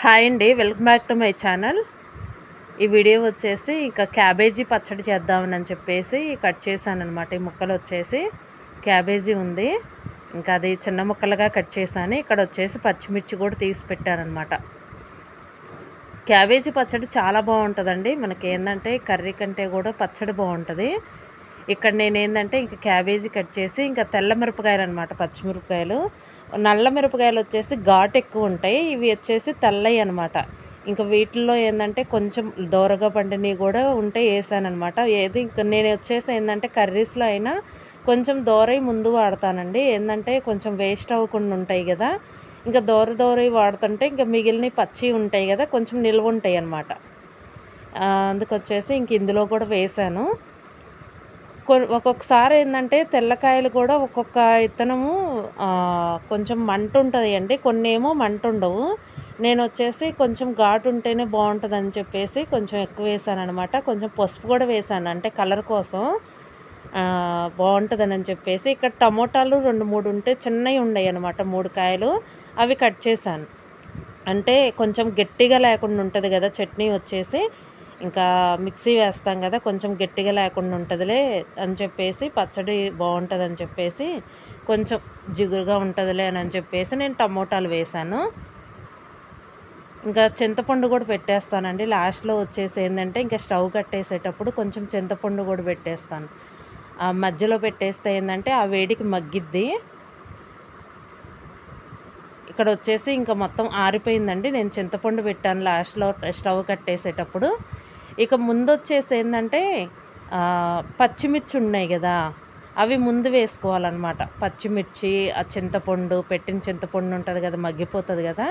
Hi అండి, welcome back to my channel. ఈ video వచ్చేసి ఇంకా క్యాబేజీ పచ్చడి చేద్దామని చెప్పేసి కట్ చేశాను అనమాట. ఈ ముక్కలు వచ్చేసి క్యాబేజీ ఉంది, ఇంకా అది చిన్న ముక్కలుగా కట్ చేశాను. ఇక్కడ వచ్చేసి పచ్చిమిర్చి కూడా తీసి పెట్టాను అనమాట. క్యాబేజీ పచ్చడి చాలా బాగుంటుందండి. మనకి ఏంటంటే కర్రీ కంటే కూడా పచ్చడి బాగుంటుంది. ఇక్కడ నేను ఏంటంటే ఇంకా క్యాబేజీ కట్ చేసి ఇంకా తెల్ల మిరపకాయలు అనమాట, పచ్చిమిరపకాయలు. నల్ల మిరపకాయలు వచ్చేసి ఘాటు ఎక్కువ ఉంటాయి, ఇవి వచ్చేసి తెల్లవి అనమాట. ఇంకా వీటిల్లో ఏంటంటే కొంచెం దోరగా పండినవి కూడా ఉంటే వేసాను అనమాట. ఏది ఇంకా నేను వచ్చేసి ఏంటంటే కర్రీస్లో అయినా కొంచెం దోరవి ముందు వాడతానండి, ఏంటంటే కొంచెం వేస్ట్ అవ్వకుండా ఉంటాయి కదా. ఇంకా దోరవి వాడుతుంటే ఇంకా మిగిలినవి పచ్చి ఉంటాయి కదా, కొంచెం నిల్వ ఉంటాయి అన్నమాట. అందుకొచ్చేసి ఇంక ఇందులో కూడా వేసాను. ఒక్కొక్కసారి ఏంటంటే తెల్లకాయలు కూడా ఒక్కొక్క ఇత్తనము కొంచెం మంట ఉంటుంది అండి, కొన్ని ఏమో మంట ఉండవు. నేను వచ్చేసి కొంచెం ఘాటు ఉంటేనే బాగుంటుందని చెప్పేసి కొంచెం ఎక్కువ వేసాను అనమాట. కొంచెం పసుపు కూడా వేసాను, అంటే కలర్ కోసం బాగుంటుందని చెప్పేసి. ఇక్కడ టమోటాలు 2-3 ఉంటే చిన్నవి ఉన్నాయి అనమాట, 3 కాయలు. అవి కట్ చేశాను, అంటే కొంచెం గట్టిగా లేకుండా ఉంటుంది కదా చట్నీ వచ్చేసి. ఇంకా మిక్సీ వేస్తాం కదా, కొంచెం గట్టిగా లేకుండా ఉంటుందిలే అని చెప్పేసి, పచ్చడి బాగుంటుంది అని చెప్పేసి, కొంచెం జిగురుగా ఉంటుందిలే అని చెప్పేసి నేను టమోటాలు వేసాను. ఇంకా చింతపండు కూడా పెట్టేస్తానండి లాస్ట్లో వచ్చేసి. ఏంటంటే ఇంకా స్టవ్ కట్టేసేటప్పుడు కొంచెం చింతపండు కూడా పెట్టేస్తాను. ఆ మధ్యలో పెట్టేస్తే ఏంటంటే ఆ వేడికి మగ్గిద్ది. ఇక్కడ వచ్చేసి ఇంకా మొత్తం ఆరిపోయిందండి, నేను చింతపండు పెట్టాను లాస్ట్లో స్టవ్ కట్టేసేటప్పుడు. ఇక ముందు వచ్చేసి ఏంటంటే పచ్చిమిర్చి ఉన్నాయి కదా, అవి ముందు వేసుకోవాలన్నమాట. పచ్చిమిర్చి, ఆ చింతపండు, పెట్టిన చింతపండు ఉంటుంది కదా, మగ్గిపోతుంది కదా,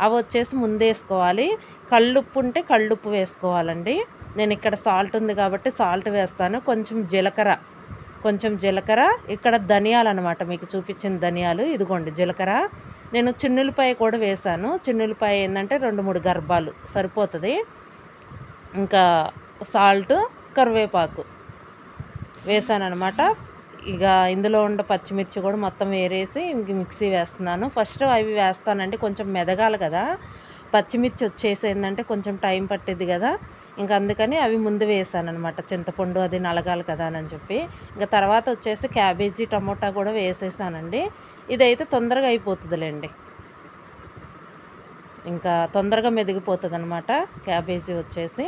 అవి వచ్చేసి ముందు వేసుకోవాలి. కళ్ళుప్పు ఉంటే కళ్ళుప్పు వేసుకోవాలండి. నేను ఇక్కడ సాల్ట్ ఉంది కాబట్టి సాల్ట్ వేస్తాను. కొంచెం జీలకర్ర, ఇక్కడ ధనియాలు అనమాట, మీకు చూపించిన ధనియాలు ఇదిగోండి. జీలకర్ర, నేను చిన్నులపాయ కూడా వేసాను. చిన్నులపాయ ఏంటంటే 2-3 గర్భాలు సరిపోతుంది. ఇంకా సాల్ట్, కరివేపాకు వేసాను అనమాట. ఇక ఇందులో ఉన్న పచ్చిమిర్చి కూడా మొత్తం వేరేసి ఇంక మిక్సీ వేస్తున్నాను. ఫస్ట్ అవి వేస్తానండి, కొంచెం మెదగాలి కదా. పచ్చిమిర్చి వచ్చేసి ఏంటంటే కొంచెం టైం పట్టిద్ది కదా, ఇంకా అందుకని అవి ముందు వేసాను అనమాట. చింతపండు అది నలగాలి కదా అని చెప్పి. ఇంకా తర్వాత వచ్చేసి క్యాబేజీ, టమోటా కూడా వేసేసానండి. ఇదైతే తొందరగా అయిపోతుందిలేండి, ఇంకా తొందరగా మెదిగిపోతుంది అనమాట క్యాబేజీ వచ్చేసి.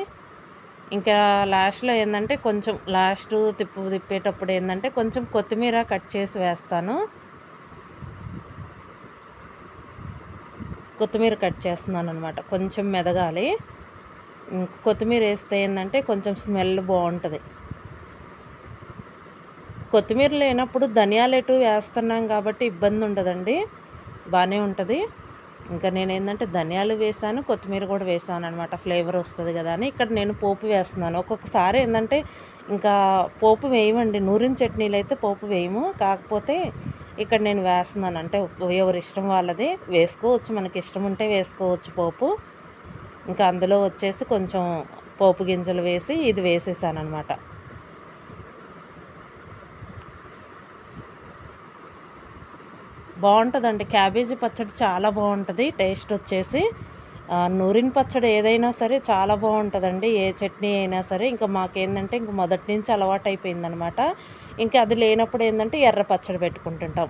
ఇంకా లాస్ట్లో ఏంటంటే కొంచెం తిప్పేటప్పుడు ఏంటంటే కొంచెం కొత్తిమీర కట్ చేసి వేస్తాను. కొత్తిమీర కట్ చేస్తున్నాను అనమాట, కొంచెం మెదగాలి. కొత్తిమీర వేస్తే ఏంటంటే కొంచెం స్మెల్ బాగుంటుంది. కొత్తిమీర లేనప్పుడు ధనియాలు వేస్తున్నాం కాబట్టి ఇబ్బంది ఉండదండి, బాగానే ఉంటుంది. ఇంకా నేను ఏంటంటే ధనియాలు వేసాను, కొత్తిమీర కూడా వేసాను అనమాట, ఫ్లేవర్ వస్తుంది కదా అని. ఇక్కడ నేను పోపు వేస్తున్నాను. ఒక్కొక్కసారి ఏంటంటే ఇంకా పోపు వేయమండి, నూరిన చట్నీలు అయితే పోపు వేయము. కాకపోతే ఇక్కడ నేను వేస్తున్నాను, అంటే ఎవరి ఇష్టం వాళ్ళది వేసుకోవచ్చు, మనకి ఇష్టం ఉంటే వేసుకోవచ్చు పోపు. ఇంకా అందులో వచ్చేసి కొంచెం పోపు గింజలు వేసి ఇది వేసేసాను అనమాట. బాగుంటుందండి క్యాబేజీ పచ్చడి, చాలా బాగుంటుంది టేస్ట్ వచ్చేసి. నూరిన పచ్చడి ఏదైనా సరే చాలా బాగుంటుందండి, ఏ చట్నీ అయినా సరే. ఇంకా మాకేంటంటే ఇంక మొదటి నుంచి అలవాటు అయిపోయిందనమాట. ఇంకా అది లేనప్పుడు ఏంటంటే ఎర్ర పచ్చడి పెట్టుకుంటుంటాం.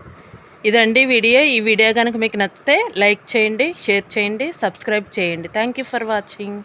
ఇదండి వీడియో. ఈ వీడియో కనుక మీకు నచ్చితే లైక్ చేయండి, షేర్ చేయండి, సబ్స్క్రైబ్ చేయండి. Thank you for watching.